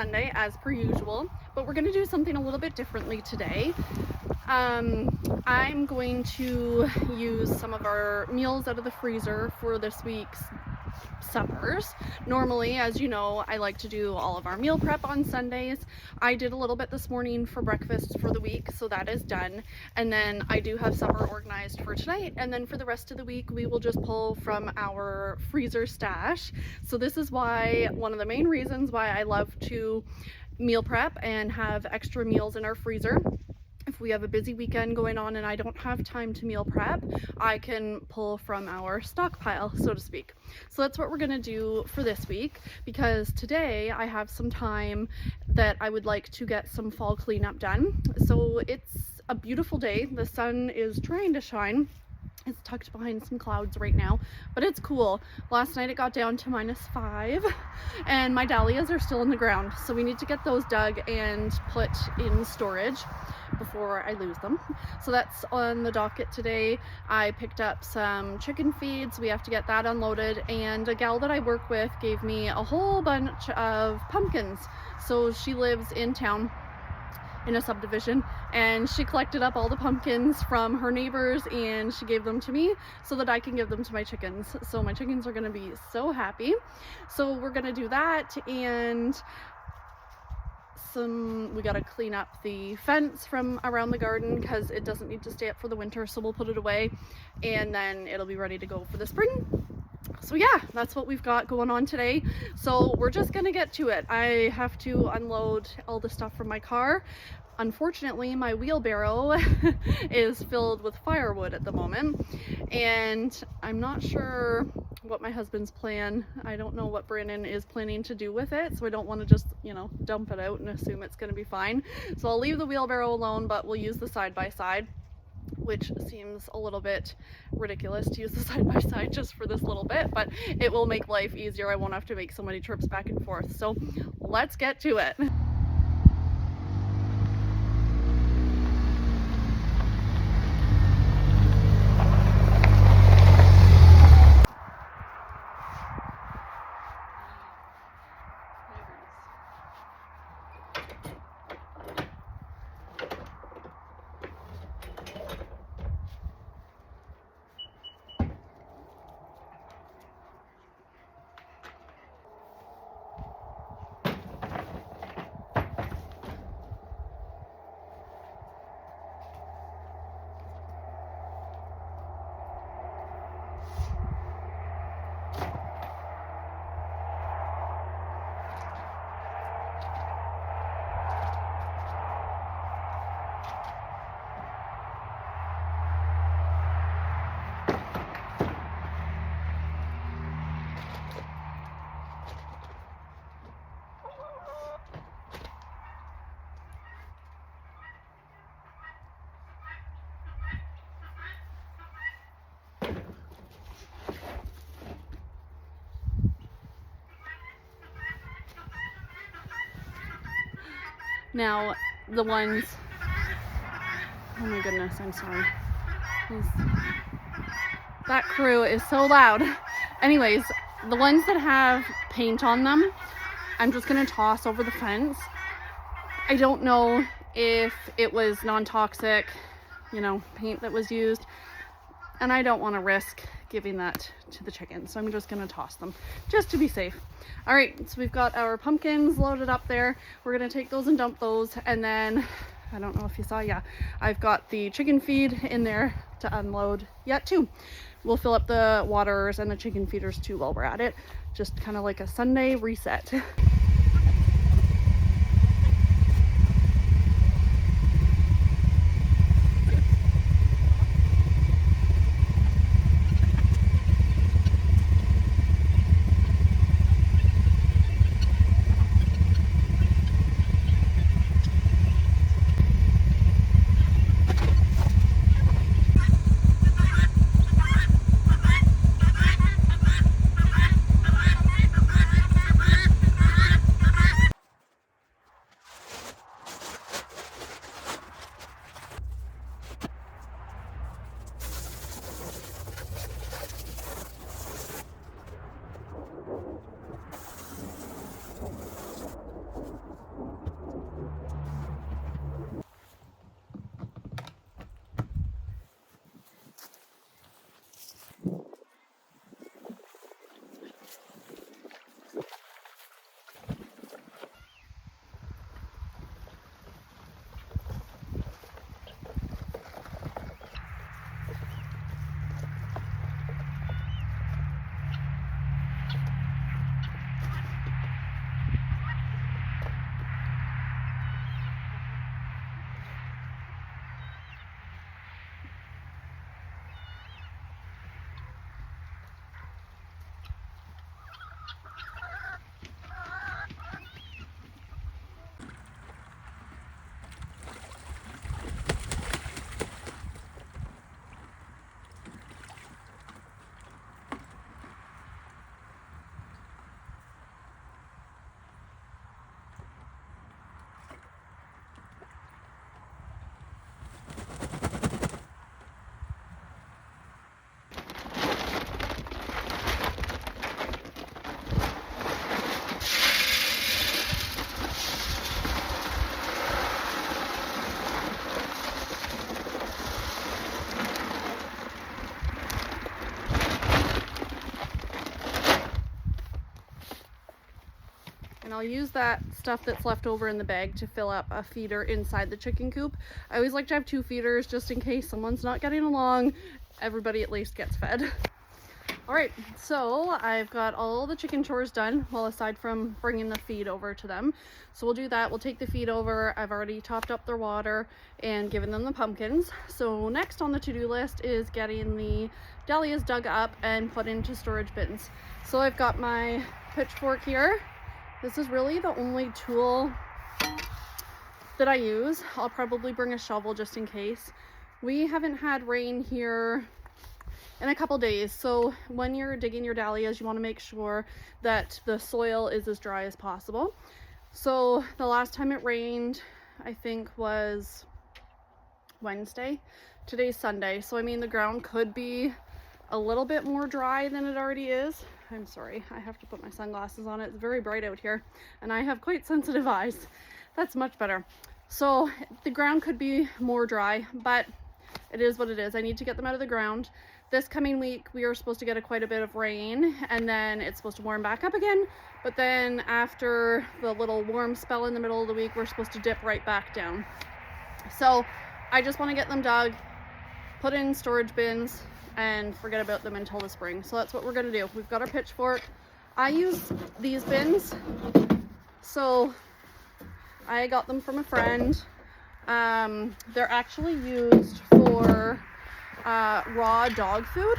Sunday as per usual, but we're going to do something a little bit differently today. I'm going to use some of our meals out of the freezer for this week's suppers. Normally, as you know, I like to do all of our meal prep on Sundays. I did a little bit this morning for breakfast for the week, so that is done. And then I do have supper organized for tonight, and then for the rest of the week we will just pull from our freezer stash. So this is why, one of the main reasons why I love to meal prep and have extra meals in our freezer. If we have a busy weekend going on and I don't have time to meal prep, I can pull from our stockpile, so to speak. So that's what we're gonna do for this week, because today I have some time that I would like to get some fall cleanup done. So it's a beautiful day. The sun is trying to shine. It's tucked behind some clouds right now, but it's cool. Last night it got down to -5 and my dahlias are still in the ground. So we need to get those dug and put in storage before I lose them. So that's on the docket today. I picked up some chicken feed, so we have to get that unloaded. And a gal that I work with gave me a whole bunch of pumpkins. So she lives in town in a subdivision, and she collected up all the pumpkins from her neighbors and she gave them to me so that I can give them to my chickens. So my chickens are going to be so happy. So we're going to do that, and we got to clean up the fence from around the garden because it doesn't need to stay up for the winter, so we'll put it away and then it'll be ready to go for the spring. So yeah, that's what we've got going on today. So we're just gonna get to it. I have to unload all the stuff from my car. Unfortunately, my wheelbarrow is filled with firewood at the moment, and I'm not sure what my husband's plan. I don't know what Brandon is planning to do with it, so I don't want to just, dump it out and assume it's going to be fine. So I'll leave the wheelbarrow alone, but we'll use the side-by-side, which seems a little bit ridiculous to use the side-by-side just for this little bit, but it will make life easier. I won't have to make so many trips back and forth. So let's get to it. Now, the ones, oh my goodness, I'm sorry. That crew is so loud. Anyways, the ones that have paint on them, I'm just gonna toss over the fence. I don't know if it was non-toxic, paint that was used, and I don't want to risk giving that to the chickens, so I'm just gonna toss them just to be safe. All right, so we've got our pumpkins loaded up there. We're gonna take those and dump those, and then I don't know if you saw, I've got the chicken feed in there to unload yet too. We'll fill up the waters and the chicken feeders too while we're at it, just kind of like a Sunday reset. And I'll use that stuff that's left over in the bag to fill up a feeder inside the chicken coop. I always like to have 2 feeders just in case someone's not getting along. Everybody at least gets fed. All right, so I've got all the chicken chores done, well, aside from bringing the feed over to them. So we'll do that. We'll take the feed over. I've already topped up their water and given them the pumpkins. So next on the to-do list is getting the dahlias dug up and put into storage bins. So I've got my pitchfork here. This is really the only tool that I use. I'll probably bring a shovel just in case. We haven't had rain here in a couple days, so when you're digging your dahlias, you want to make sure that the soil is as dry as possible. So the last time it rained, I think, was Wednesday. Today's Sunday, so I mean the ground could be a little bit more dry than it already is. I'm sorry, I have to put my sunglasses on. It's very bright out here and I have quite sensitive eyes. That's much better. So the ground could be more dry, but it is what it is. I need to get them out of the ground. This coming week we are supposed to get quite a bit of rain, and then it's supposed to warm back up again, but then after the little warm spell in the middle of the week, we're supposed to dip right back down. So I just want to get them dug, put in storage bins, and forget about them until the spring. So that's what we're gonna do. We've got our pitchfork. I use these bins, so I got them from a friend. They're actually used for raw dog food,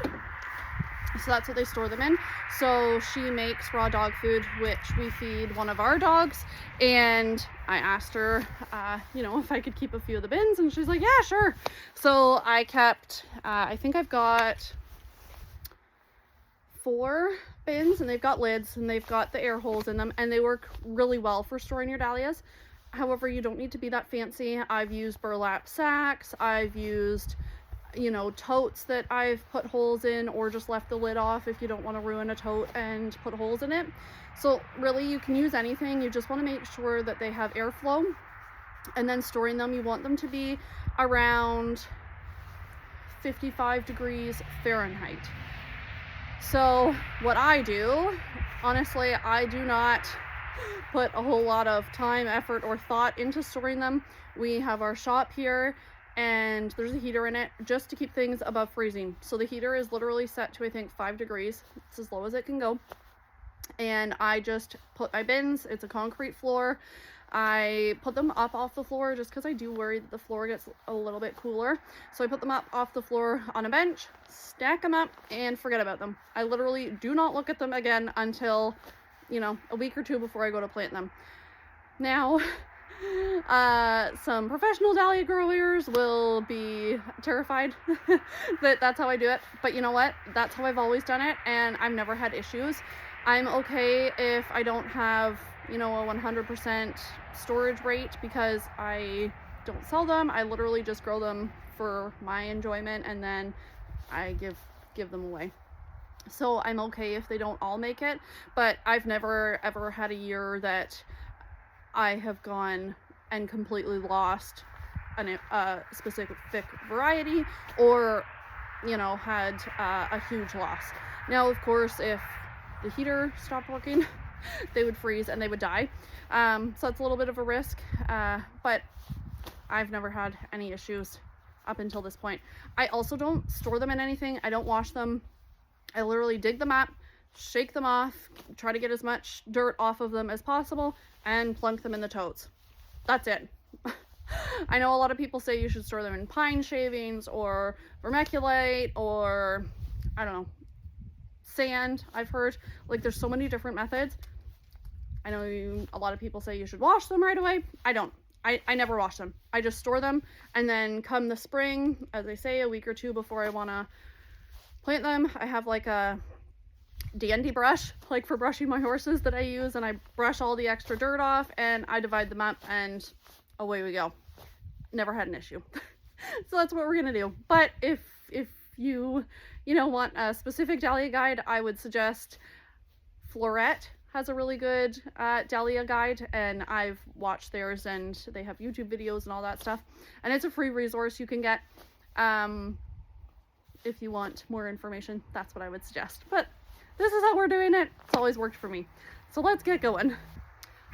so that's what they store them in. So she makes raw dog food, which we feed one of our dogs, and I asked her you know, if I could keep a few of the bins, and she's like, yeah, sure. So I kept I think I've got 4 bins, and they've got lids and they've got the air holes in them, and they work really well for storing your dahlias. However, you don't need to be that fancy. I've used burlap sacks, I've used, you know, totes that I've put holes in, or just left the lid off if you don't want to ruin a tote and put holes in it. So really you can use anything. You just want to make sure that they have airflow, and then storing them, you want them to be around 55 degrees Fahrenheit. So what I do, honestly, I do not put a whole lot of time, effort, or thought into storing them. We have our shop here, and there's a heater in it just to keep things above freezing. So the heater is literally set to, I think, 5 degrees. It's as low as it can go. And I just put my bins, it's a concrete floor. I put them up off the floor just because I do worry that the floor gets a little bit cooler. So I put them up off the floor on a bench, stack them up, and forget about them. I literally do not look at them again until, you know, a week or 2 before I go to plant them. Now, some professional dahlia growers will be terrified that that's how I do it, but you know what? That's how I've always done it, and I've never had issues. I'm okay if I don't have, you know, a 100% storage rate, because I don't sell them. I literally just grow them for my enjoyment, and then I give them away. So I'm okay if they don't all make it, but I've never ever had a year that I have gone and completely lost a specific variety, or, you know, had a huge loss. Now, of course, if the heater stopped working, they would freeze and they would die. So that's a little bit of a risk, but I've never had any issues up until this point. I also don't store them in anything. I don't wash them. I literally dig them up, shake them off, try to get as much dirt off of them as possible, and plunk them in the totes. That's it. I know a lot of people say you should store them in pine shavings or vermiculite or, I don't know, sand. I've heard, like, there's so many different methods. I know a lot of people say you should wash them right away. I don't. I never wash them. I just store them, and then come the spring, as I say, a week or two before I want to plant them, I have like a dandy brush, like for brushing my horses, that I use, and I brush all the extra dirt off and I divide them up and away we go. Never had an issue. So that's what we're gonna do. But if you know, want a specific dahlia guide, I would suggest Floret has a really good dahlia guide, and I've watched theirs, and they have YouTube videos and all that stuff, and it's a free resource you can get. If you want more information, that's what I would suggest. But this is how we're doing it. It's always worked for me. So let's get going.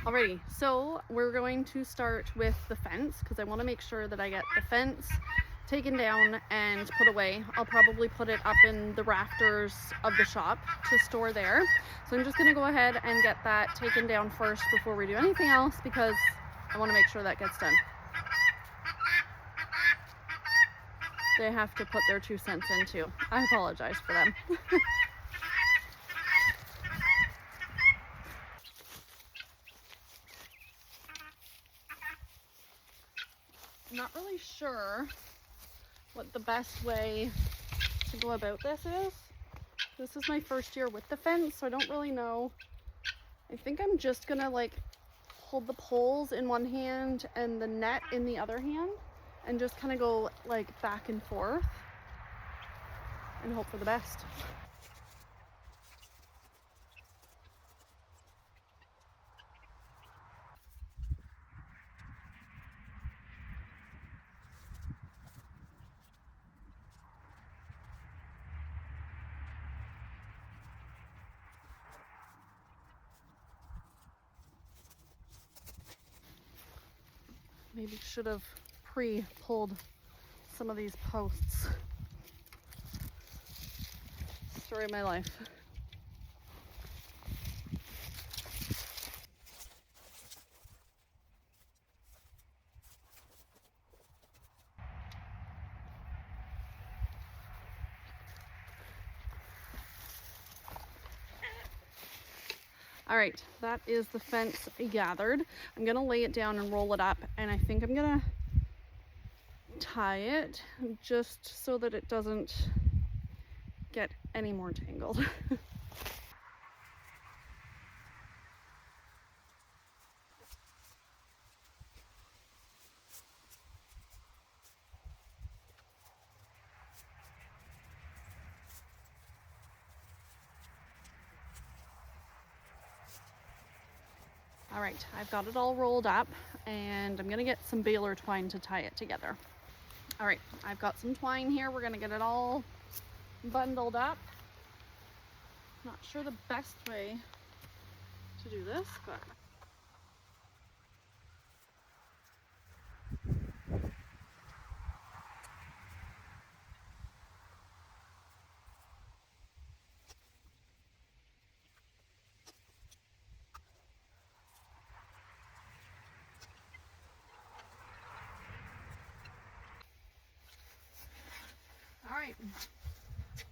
Alrighty, so we're going to start with the fence, because I want to make sure that I get the fence taken down and put away. I'll probably put it up in the rafters of the shop to store there. So I'm just going to go ahead and get that taken down first before we do anything else, because I want to make sure that gets done. They have to put their 2 cents in too. I apologize for them. I'm not really sure what the best way to go about this is. This is my first year with the fence, so I don't really know. I think I'm just gonna like hold the poles in one hand and the net in the other hand, and just kind of go like back and forth and hope for the best. Maybe should have pre-pulled some of these posts. Story of my life. All right, that is the fence gathered. I'm gonna lay it down and roll it up, and I think I'm gonna tie it just so that it doesn't get any more tangled. All right, I've got it all rolled up, and I'm gonna get some baler twine to tie it together. All right, I've got some twine here. We're gonna get it all bundled up. Not sure the best way to do this, but all right,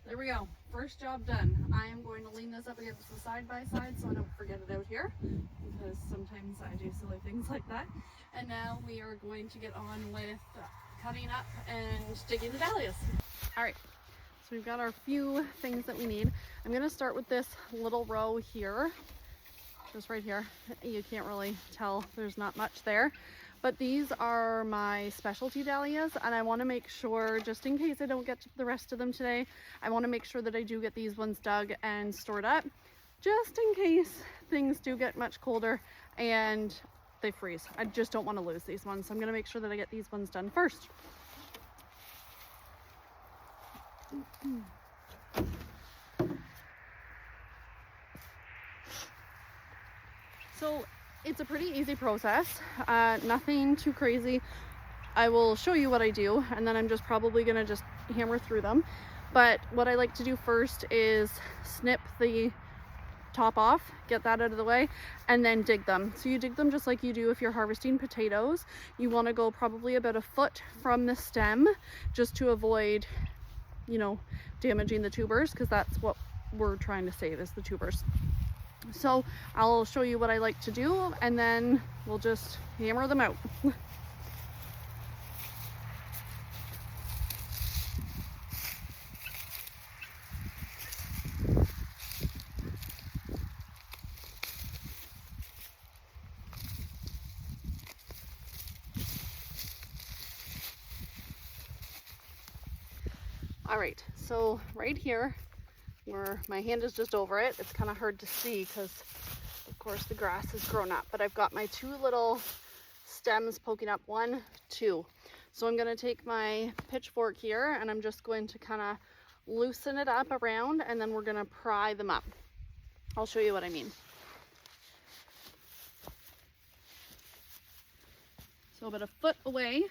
there we go. First job done. I am going to lean this up against the side by side so I don't forget it out here, because sometimes I do silly things like that. And now we are going to get on with cutting up and digging the dahlias. All right, so we've got our few things that we need. I'm going to start with this little row here, just right here. You can't really tell, there's not much there. But these are my specialty dahlias, and I want to make sure, just in case I don't get the rest of them today, I want to make sure that I do get these ones dug and stored up, just in case things do get much colder and they freeze. I just don't want to lose these ones, so I'm going to make sure that I get these ones done first. So it's a pretty easy process, nothing too crazy. I will show you what I do, and then I'm just probably gonna just hammer through them. But what I like to do first is snip the top off, get that out of the way, and then dig them. So you dig them just like you do if you're harvesting potatoes. You want to go probably about a foot from the stem, just to avoid, you know, damaging the tubers, because that's what we're trying to save, is the tubers. So I'll show you what I like to do, and then we'll just hammer them out. All right, so right here, where my hand is just over it, it's kind of hard to see because of course the grass has grown up, but I've got my two little stems poking up, 1, 2. So I'm going to take my pitchfork here, and I'm just going to kind of loosen it up around, and then we're going to pry them up. I'll show you what I mean. So about a foot away.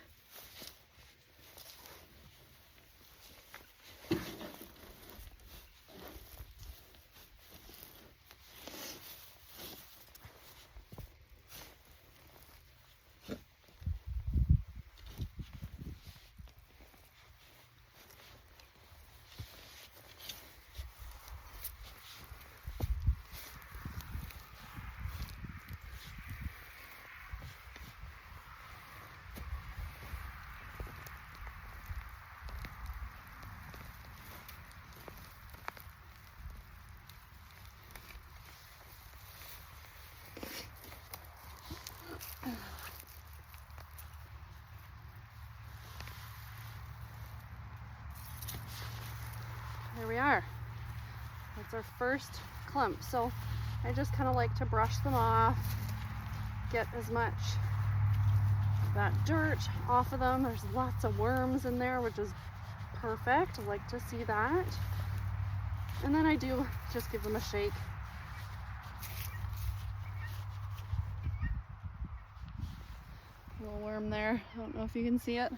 There we are. That's our first clump. So I just kind of like to brush them off, get as much of that dirt off of them. There's lots of worms in there, which is perfect. I like to see that. And then I do just give them a shake. Little worm there. I don't know if you can see it.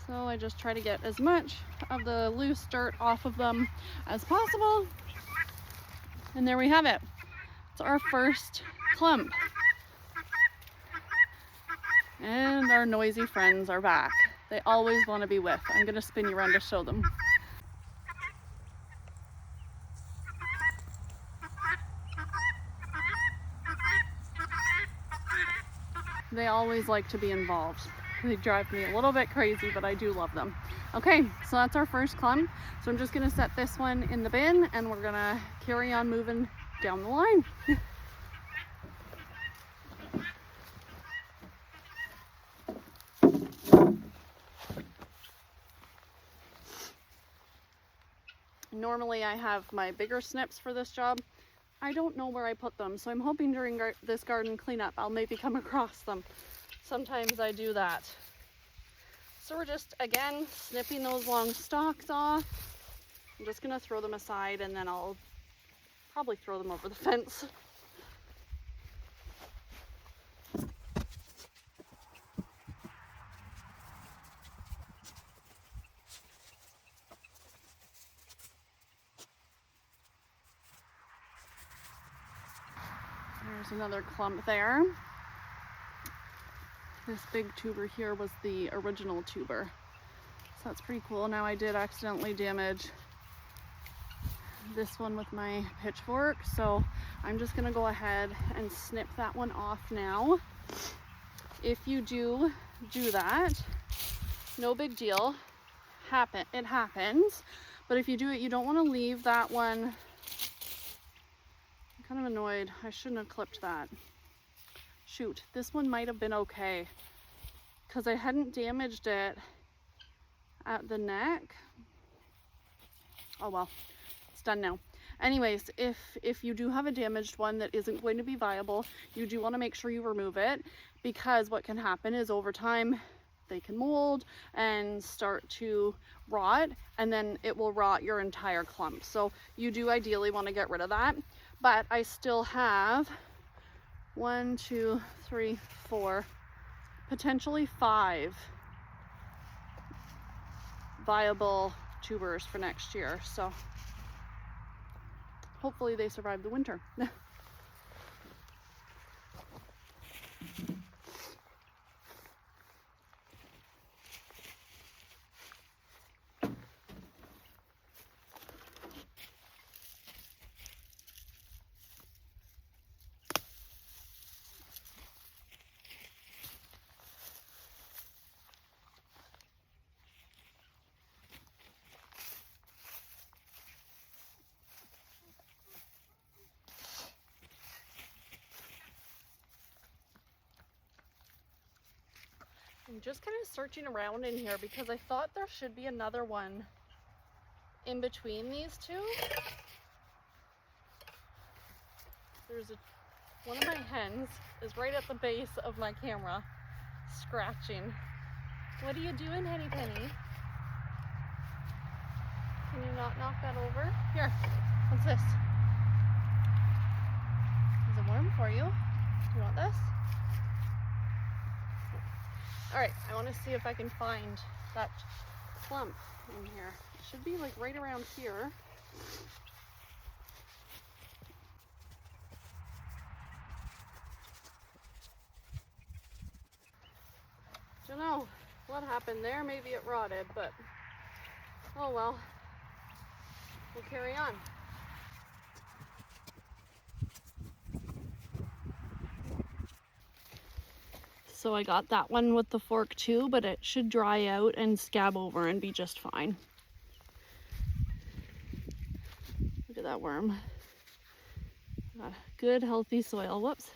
So I just try to get as much of the loose dirt off of them as possible. And there we have it. It's our first clump. And our noisy friends are back. They always want to be with. I'm going to spin you around to show them. They always like to be involved. They drive me a little bit crazy, but I do love them. Okay, so that's our first clump. So I'm just gonna set this one in the bin, and we're gonna carry on moving down the line. Normally I have my bigger snips for this job. I don't know where I put them, so I'm hoping during this garden cleanup I'll maybe come across them. Sometimes I do that. So we're just, again, snipping those long stalks off. I'm just gonna throw them aside, and then I'll probably throw them over the fence. There's another clump there. This big tuber here was the original tuber. So that's pretty cool. Now I did accidentally damage this one with my pitchfork, so I'm just gonna go ahead and snip that one off now. If you do that, no big deal. It happens. But if you do it, you don't want to leave that one. I'm kind of annoyed. I shouldn't have clipped that. Shoot, this one might have been okay because I hadn't damaged it at the neck. Oh well, done now. Anyways, if you do have a damaged one that isn't going to be viable, you do want to make sure you remove it, because what can happen is over time they can mold and start to rot, and then it will rot your entire clump. So you do ideally want to get rid of that. But I still have 1, 2, 3, 4, potentially 5 viable tubers for next year. So hopefully they survive the winter. I'm just kind of searching around in here because I thought there should be another one in between these two. One of my hens is right at the base of my camera, scratching. What are you doing, Henny Penny? Can you not knock that over? Here, what's this? There's a worm for you. You want this? All right, I want to see if I can find that clump in here. It should be like right around here. Don't know what happened there. Maybe it rotted, but oh well. We'll carry on. So I got that one with the fork too, but it should dry out and scab over and be just fine. Look at that worm. Got good healthy soil. Whoops.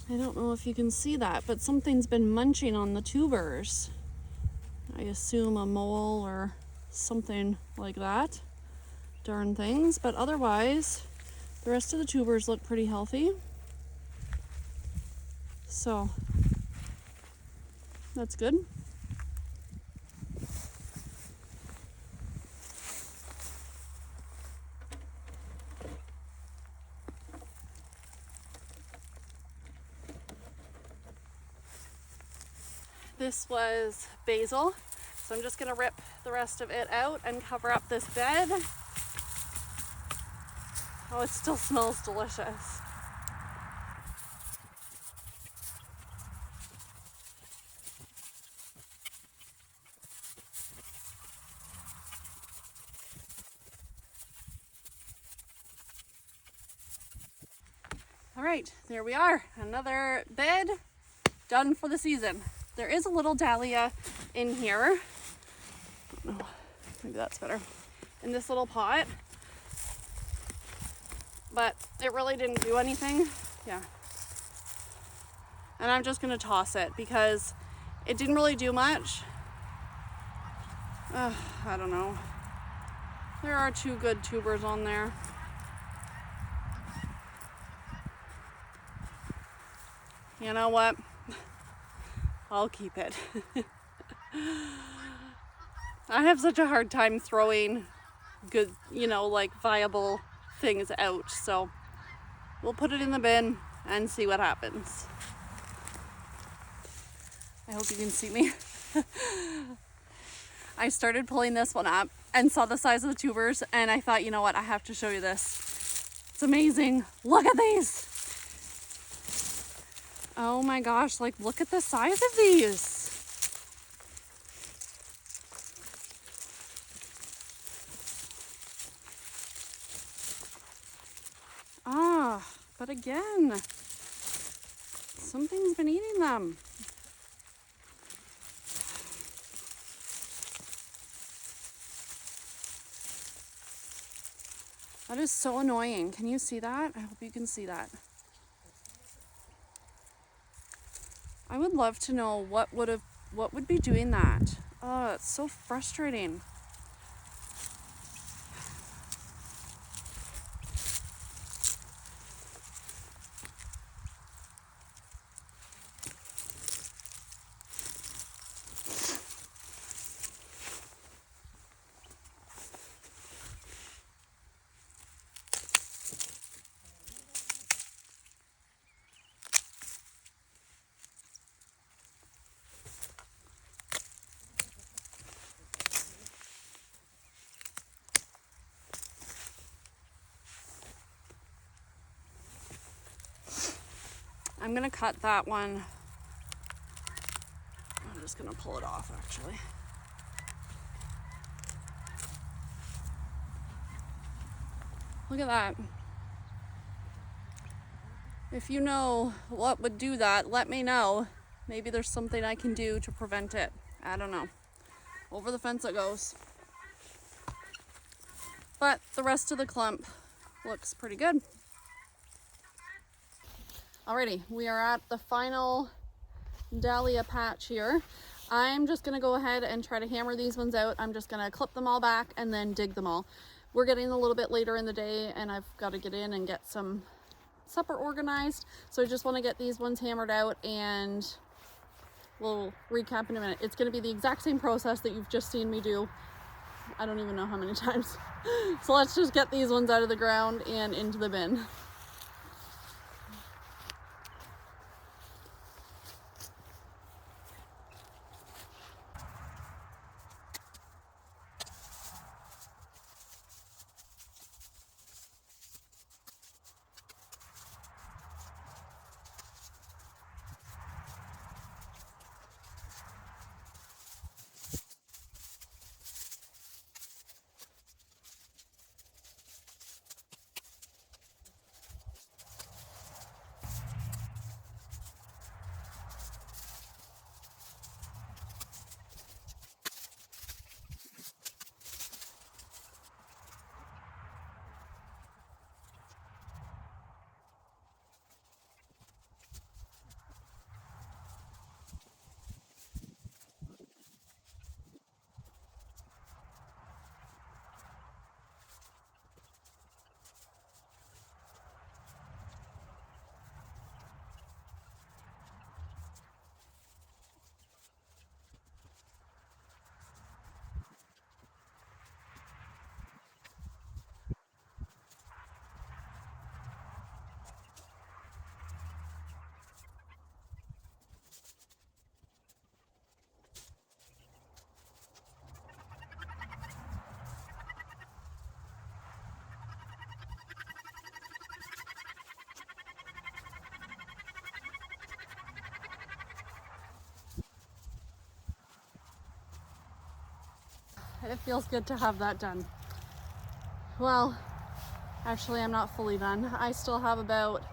I don't know if you can see that, but something's been munching on the tubers. I assume a mole or something like that. Darn things, but otherwise the rest of the tubers look pretty healthy. So that's good. This was basil, so I'm just gonna rip the rest of it out and cover up this bed. Oh, it still smells delicious. All right, there we are. Another bed done for the season. There is a little dahlia in here. I don't know, maybe that's better. In this little pot. But it really didn't do anything. Yeah. and I'm just gonna toss it because it didn't really do much. I don't know. There are 2 good tubers on there. You know what? I'll keep it. I have such a hard time throwing good, you know, like viable things out, so we'll put it in the bin and see what happens. I hope you can see me. I started pulling this one up and saw the size of the tubers, and I thought, you know what, I have to show you this. It's amazing. Look at these. Oh my gosh, like look at the size of these. But again, something's been eating them. That is so annoying. Can you see that? I hope you can see that. I would love to know what would be doing that. Oh, it's so frustrating. I'm gonna cut that one. I'm just gonna pull it off actually. Look at that. If you know what would do that, let me know. Maybe there's something I can do to prevent it. I don't know. Over the fence it goes. But the rest of the clump looks pretty good. Alrighty, we are at the final dahlia patch here. I'm just gonna go ahead and try to hammer these ones out. I'm just gonna clip them all back and then dig them all. We're getting a little bit later in the day and I've got to get in and get some supper organized. So I just want to get these ones hammered out and we'll recap in a minute. It's gonna be the exact same process that you've just seen me do. I don't even know how many times. So let's just get these ones out of the ground and into the bin. It feels good to have that done. Well, actually I'm not fully done. I still have about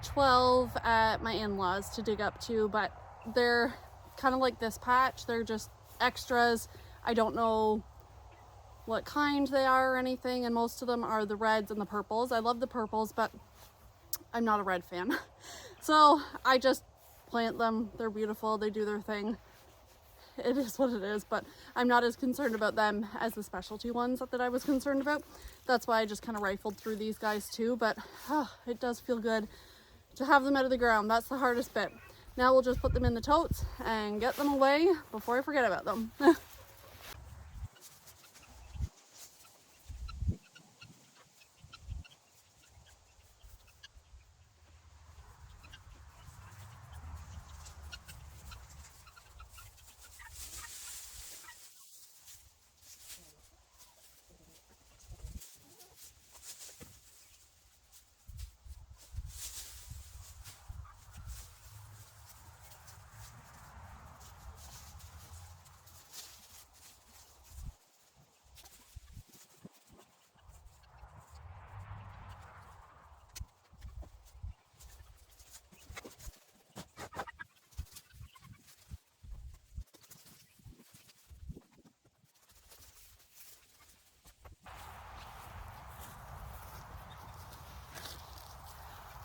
12 at my in-laws to dig up to, but they're kind of like this patch. They're just extras. I don't know what kind they are or anything, and most of them are the reds and the purples. I love the purples, but I'm not a red fan. So I just plant them. They're beautiful. They do their thing. It is what it is, but I'm not as concerned about them as the specialty ones that I was concerned about. That's why I just kind of rifled through these guys too, but it does feel good to have them out of the ground. That's the hardest bit. Now we'll just put them in the totes and get them away before I forget about them.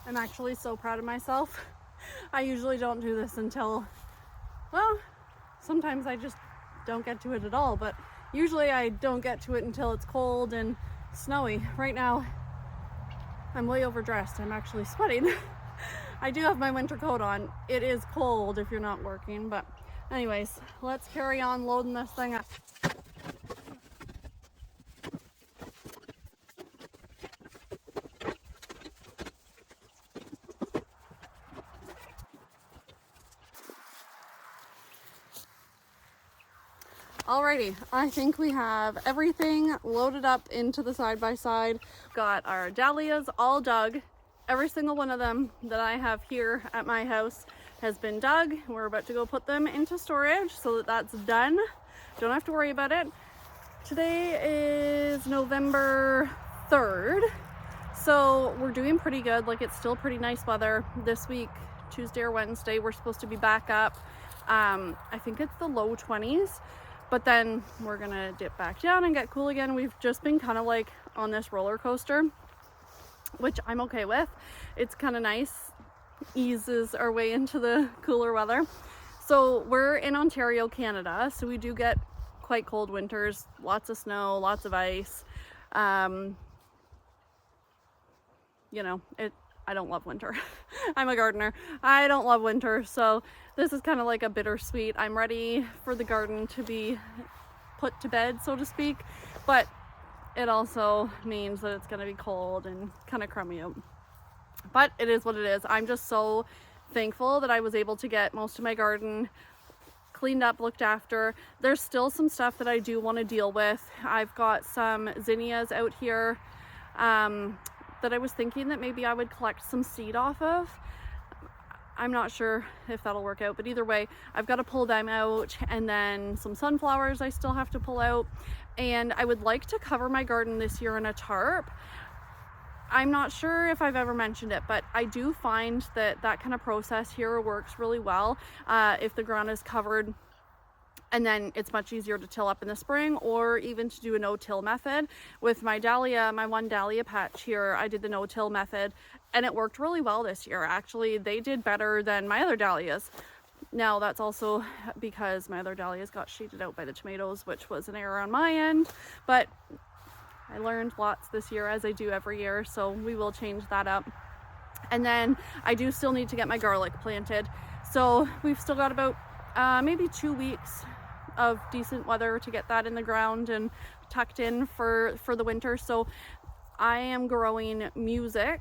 I'm actually so proud of myself. I usually don't do this until, well, sometimes I just don't get to it at all, but usually I don't get to it until it's cold and snowy. Right now, I'm way overdressed. I'm actually sweating. I do have my winter coat on. It is cold if you're not working, but anyways, let's carry on loading this thing up. Alrighty, I think we have everything loaded up into the side-by-side. Got our dahlias all dug. Every single one of them that I have here at my house has been dug. We're about to go put them into storage so that that's done. Don't have to worry about it. Today is November 3rd, so we're doing pretty good. Like, it's still pretty nice weather. This week, Tuesday or Wednesday, we're supposed to be back up. I think it's the low 20s. But then we're gonna dip back down and get cool again. We've just been kind of like on this roller coaster, which I'm okay with. It's kind of nice, eases our way into the cooler weather. So we're in Ontario, Canada, so we do get quite cold winters, lots of snow, lots of ice. You know, I don't love winter. I'm a gardener. I don't love winter, so this is kind of like a bittersweet. I'm ready for the garden to be put to bed, so to speak, but it also means that it's gonna be cold and kind of crummy out. But it is what it is. I'm just so thankful that I was able to get most of my garden cleaned up, looked after. There's still some stuff that I do want to deal with. I've got some zinnias out here that I was thinking that maybe I would collect some seed off of. I'm not sure if that'll work out, but either way, I've got to pull them out, and then some sunflowers I still have to pull out. And I would like to cover my garden this year in a tarp. I'm not sure if I've ever mentioned it, but I do find that that kind of process here works really well if the ground is covered, and then it's much easier to till up in the spring, or even to do a no-till method. With my dahlia, my one dahlia patch here, I did the no-till method, and it worked really well this year. Actually, they did better than my other dahlias. Now, that's also because my other dahlias got shaded out by the tomatoes, which was an error on my end, but I learned lots this year, as I do every year, so we will change that up. And then I do still need to get my garlic planted. So we've still got about maybe 2 weeks of decent weather to get that in the ground and tucked in for the winter. So I am growing music,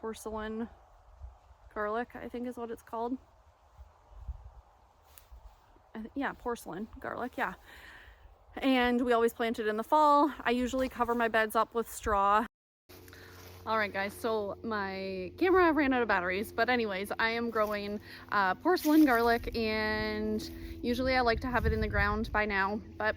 porcelain garlic, I think is what it's called. Yeah, porcelain garlic, yeah. And we always plant it in the fall. I usually cover my beds up with straw. All right, guys, so my camera ran out of batteries, but anyways, I am growing porcelain garlic, and usually I like to have it in the ground by now, but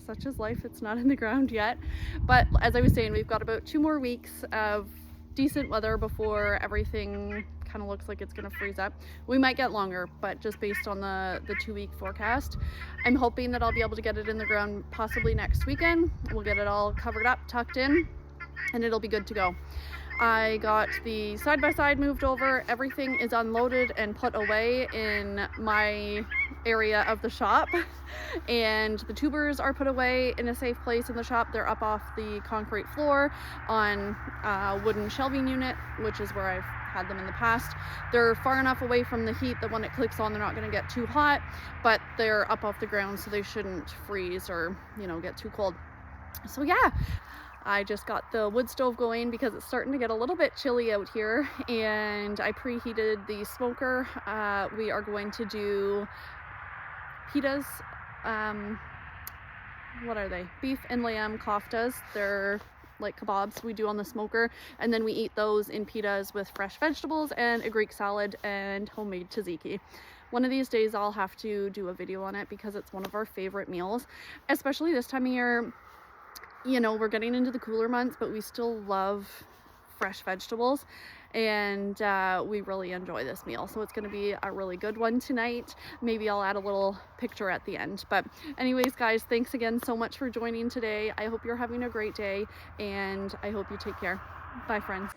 such is life, it's not in the ground yet. But as I was saying, we've got about 2 more weeks of decent weather before everything kind of looks like it's gonna freeze up. We might get longer, but just based on the 2-week forecast, I'm hoping that I'll be able to get it in the ground possibly next weekend. We'll get it all covered up, tucked in, and it'll be good to go. I got the side-by-side moved over. Everything is unloaded and put away in my area of the shop. And the tubers are put away in a safe place in the shop. They're up off the concrete floor on a wooden shelving unit, which is where I've had them in the past. They're far enough away from the heat that when it clicks on, they're not going to get too hot, but they're up off the ground, so they shouldn't freeze or, you know, get too cold. So yeah, I just got the wood stove going because it's starting to get a little bit chilly out here, and I preheated the smoker. We are going to do pitas. What are they? Beef and lamb koftas. They're like kebabs we do on the smoker, and then we eat those in pitas with fresh vegetables and a Greek salad and homemade tzatziki. One of these days I'll have to do a video on it because it's one of our favorite meals, especially this time of year. You know, we're getting into the cooler months, but we still love fresh vegetables, and we really enjoy this meal. So it's going to be a really good one tonight. Maybe I'll add a little picture at the end. But anyways, guys, thanks again so much for joining today. I hope you're having a great day, and I hope you take care. Bye, friends.